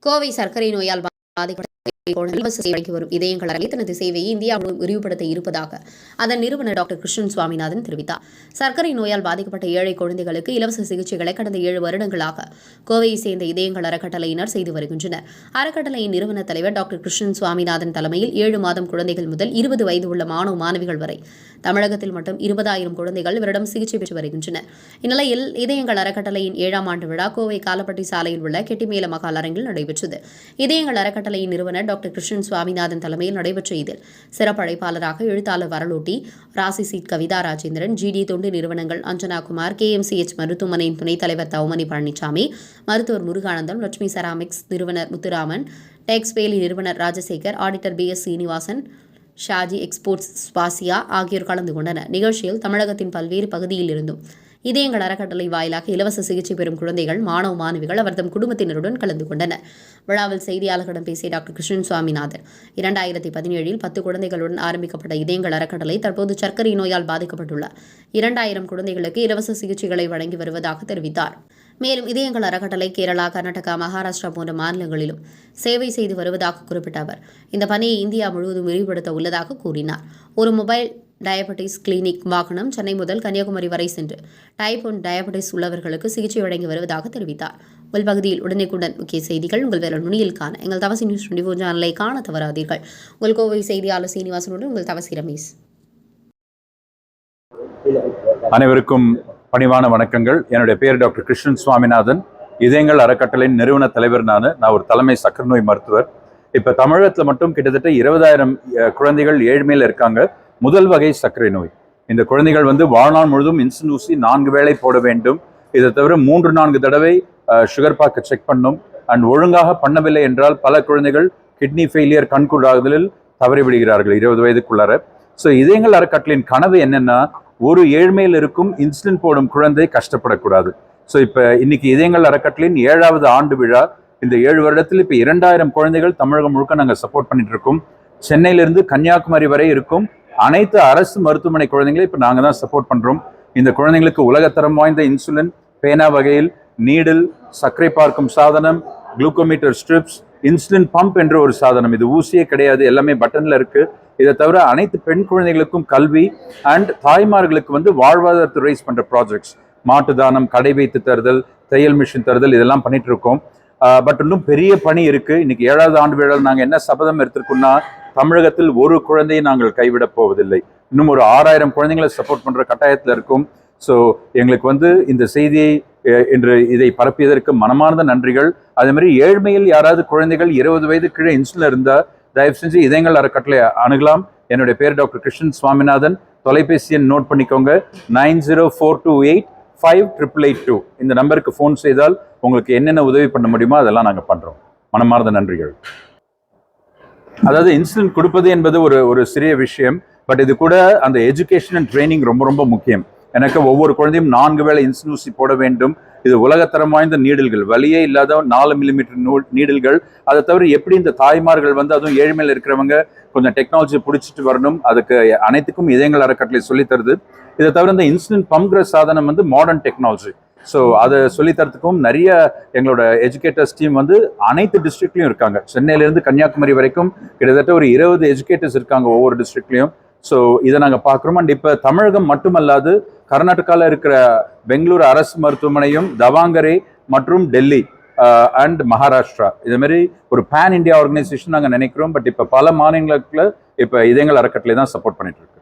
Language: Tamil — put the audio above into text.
கோவை சர்க்கரை நோயால் பாதிக்கப்பட்ட இலவச சேவைக்கு வரும் இதயங்கள் அறவே தனது சேவையை இந்தியா முழுவதும் விரிவுபடுத்த இருப்பதாக அதன் நிறுவனர் டாக்டர் கிருஷ்ணன் சுவாமிநாதன் தெரிவித்தார். சர்க்கரை நோயால் பாதிக்கப்பட்ட ஏழை குழந்தைகளுக்கு இலவச சிகிச்சைகளை கடந்த 7 வருடங்களாக கோவையை சேர்ந்த இதயங்கள் அறக்கட்டளையினர் செய்து வருகின்றனர். அறக்கட்டளையின் நிறுவன தலைவர் டாக்டர் கிருஷ்ணன் சுவாமிநாதன் தலைமையில் 7 மாதம் குழந்தைகள் முதல் 20 வயது உள்ள மாணவ மாணவிகள் வரை தமிழகத்தில் மட்டும் 20,000 குழந்தைகள் இவரிடம் சிகிச்சை பெற்று வருகின்றனர். இந்நிலையில் இதயங்கள் அறக்கட்டளையின் 7ஆம் ஆண்டு விழா கோவை காலப்பட்டி சாலையில் உள்ள கெட்டிமேல மகால் அரங்கில் நடைபெற்றது. இதயங்கள் அறக்கட்டளையின் நிறுவனர் டாக்டர் கிருஷ்ணன் சுவாமிநாதன் தலைமையில் நடைபெற்ற இதில் சிறப்பு அழைப்பாளராக எழுத்தாளர் வரலோட்டி, ராசி சீட் கவிதா ராஜேந்திரன், GD தொண்டு நிறுவனங்கள் அஞ்சனா குமார், KMCH மருத்துவமனையின் துணைத் தலைவர் தவமணி பழனிசாமி, மருத்துவர் முருகானந்தம், லட்சுமி செராமிக்ஸ் நிறுவனர் முத்துராமன், டெக்ஸ்பேலி நிறுவனர் Rajasekar, auditor BS Srinivasan, Shaji exports Spacia ஆகியோர் கலந்து கொண்டனர். நிகழ்ச்சியில் தமிழகத்தின் பல்வேறு பகுதியில் இருந்தும் இதயங்கள் அறக்கட்டளை வாயிலாக இலவச சிகிச்சை பெறும் குழந்தைகள், மாணவ மாணவிகள் அவர்தம் குடும்பத்தினருடன் கலந்து கொண்டனர். விழாவில் செய்தியாளர்களிடம் பேசிய டாக்டர் கிருஷ்ணன் சுவாமிநாதன் 2017இல் 10 குழந்தைகளுடன் ஆரம்பிக்கப்பட்ட இதயங்கள் அறக்கட்டளை தற்போது சர்க்கரை நோயால் பாதிக்கப்பட்டுள்ள 2000 குழந்தைகளுக்கு இலவச சிகிச்சைகளை வழங்கி வருவதாக தெரிவித்தார். மேலும் இதயங்கள் அறக்கட்டளை கேரளா, கர்நாடகா, மகாராஷ்டிரா போன்ற மாநிலங்களிலும் சேவை செய்து வருவதாக குறிப்பிட்ட அவர் இந்த பணியை இந்தியா முழுவதும் விரிவுபடுத்த உள்ளதாக கூறினார். ஒரு மொபைல் டயபெட்டிஸ் கிளினிக் வாகனம் சென்னை முதல் கன்னியாகுமரி வரை சென்று டைப் 1 டயபெட்டிஸ் உள்ளவர்களுக்கு சிகிச்சை வழங்கி வருவதாக தெரிவித்தார். உள்பகுதியில் உடனுக்குடன் முக்கிய செய்திகள் உங்கள் வேலை நுனியில் காண எங்கள் தவசி நியூஸ் 24 சேனலை காண தவறாதீர்கள். உங்கள் கோவை செய்தியாளர் சீனிவாசனுடன் உங்கள் தவசி ரமேஷ். அனைவருக்கும் பணிவான வணக்கங்கள். என்னுடைய பேர் டாக்டர் கிருஷ்ணன் சுவாமிநாதன். இதயங்கள் அறக்கட்டளையின் நிறுவன தலைவர். நான் ஒரு தலைமை சக்கரை நோய் மருத்துவர். இப்போ தமிழகத்தில் மட்டும் கிட்டத்தட்ட 20,000 குழந்தைகள் ஏழ்மையில் இருக்காங்க. முதல் வகை சர்க்கரை நோய். இந்த குழந்தைகள் வாழ்நாள் முழுதும் இன்சுலின் ஊசி 4 வேளை போட வேண்டும். இதை தவிர 3-4 தடவை சுகர் பாக்கை செக் பண்ணும். அண்ட் ஒழுங்காக பண்ணவில்லை என்றால் பல குழந்தைகள் கிட்னி ஃபெயிலியர், கண்குழாதலில் தவறிவிடுகிறார்கள் 20 வயதுக்குள்ளார. ஸோ இதயங்கள் அறக்கட்டளையின் கனவு என்னன்னா, ஒரு ஏழ்மையில் இருக்கும் இன்சுலின் போடும் குழந்தை கஷ்டப்படக்கூடாது. ஸோ இப்போ இன்னைக்கு இதயங்கள் அறக்கட்டளையின் 7வது ஆண்டு விழா. இந்த 7 வருடத்தில் இப்போ 2000 குழந்தைகள் தமிழகம் முழுக்க நாங்கள் சப்போர்ட் பண்ணிட்டு இருக்கோம். சென்னையிலிருந்து கன்னியாகுமரி வரை இருக்கும் அனைத்து அரசு மருத்துவமனை குழந்தைங்களை இப்போ நாங்கள் தான் சப்போர்ட் பண்ணுறோம். இந்த குழந்தைங்களுக்கு உலகத்தரம் வாய்ந்த இன்சுலின், பேனா வகையில், நீடில், சர்க்கரை பார்க்கும் சாதனம், குளுக்கோமீட்டர் ஸ்ட்ரிப்ஸ், இன்சுலின் பம்ப் என்ற ஒரு சாதனம். இது ஊசியே கிடையாது, எல்லாமே பட்டனில் இருக்கு. இதை தவிர அனைத்து பெண் குழந்தைகளுக்கும் கல்வி அண்ட் தாய்மார்களுக்கு வாழ்வாதாரத்தை ரைஸ் பண்ணுற ப்ராஜெக்ட்ஸ், மாட்டு தானம், கடை வைத்து தருதல், தையல் மிஷின் தருதல், இதெல்லாம் பண்ணிட்டு இருக்கோம். பட் இன்னும் பெரிய பணி இருக்கு. இன்னைக்கு 7வது ஆண்டு விழாவில் நாங்கள் என்ன சபதம் எடுத்திருக்கோம்னா, தமிழகத்தில் ஒரு குழந்தையை நாங்கள் கைவிடப் போவதில்லை. இன்னும் ஒரு 6000 குழந்தைங்களை சப்போர்ட் பண்ற கட்டாயத்தில் இருக்கும். ஸோ எங்களுக்கு இந்த செய்தியை இன்று இதை பரப்பியதற்கு மனமார்ந்த நன்றிகள். அதே மாதிரி ஏழ்மையில் யாராவது குழந்தைகள் 20 வயது கீழே இன்சுலின் இருந்தால் தயவு செஞ்சு இதயங்கள் அறக்கட்டளை அணுகலாம். என்னுடைய பேர் டாக்டர் கிருஷ்ணன் சுவாமிநாதன். தொலைபேசி எண் நோட் பண்ணிக்கோங்க, 9042285882. இந்த நம்பருக்கு ஃபோன் செய்தால் உங்களுக்கு என்னென்ன உதவி பண்ண முடியுமோ அதெல்லாம் நாங்கள் பண்ணுறோம். மனமார்ந்த நன்றிகள். அதாவது இன்சுலின் கொடுப்பது என்பது ஒரு சிறிய விஷயம். பட் இது கூட அந்த எஜுகேஷன் அண்ட் ட்ரைனிங் ரொம்ப ரொம்ப முக்கியம். எனக்கு ஒவ்வொரு குழந்தையும் 4 வேளை இன்சுலின் ஊசி போட வேண்டும். இது உலகத்தரம் வாய்ந்த நீடில்கள், வலியே இல்லாத 4 மில்லிமீட்டர் நீடில்கள். அதை தவிர எப்படி இந்த தாய்மார்கள் அதுவும் ஏழ்மையில் இருக்கிறவங்க கொஞ்சம் டெக்னாலஜி பிடிச்சிட்டு வரணும், அதுக்கு அனைத்துக்கும் இதயங்கள் அறக்கட்டளை சொல்லித் தருது. இதை தவிர இந்த இன்சுலின் பம்ப்கிற சாதனம் மாடர்ன் டெக்னாலஜி. ஸோ அதை சொல்லித்தரத்துக்கும் நிறைய எங்களோட எஜுகேட்டர்ஸ் டீம் அனைத்து டிஸ்ட்ரிக்ட்லையும் இருக்காங்க. சென்னையிலேருந்து கன்னியாகுமரி வரைக்கும் கிட்டத்தட்ட ஒரு 20 எஜுகேட்டர்ஸ் இருக்காங்க ஒவ்வொரு டிஸ்ட்ரிக்ட்லையும். ஸோ இதை நாங்கள் பார்க்குறோம். அண்ட் இப்போ தமிழகம் மட்டுமல்லாது கர்நாடகாவில் இருக்கிற பெங்களூரு அரசு மருத்துவமனையும், தவாங்கரே மற்றும் டெல்லி அண்ட் மகாராஷ்டிரா, இது மாதிரி ஒரு பேன் இண்டியா ஆர்கனைசேஷன் நாங்கள் நினைக்கிறோம். பட் இப்போ பல மாநிலங்களில் இப்போ இதயங்கள் அறக்கட்டளை தான் சப்போர்ட் பண்ணிட்டு இருக்கு.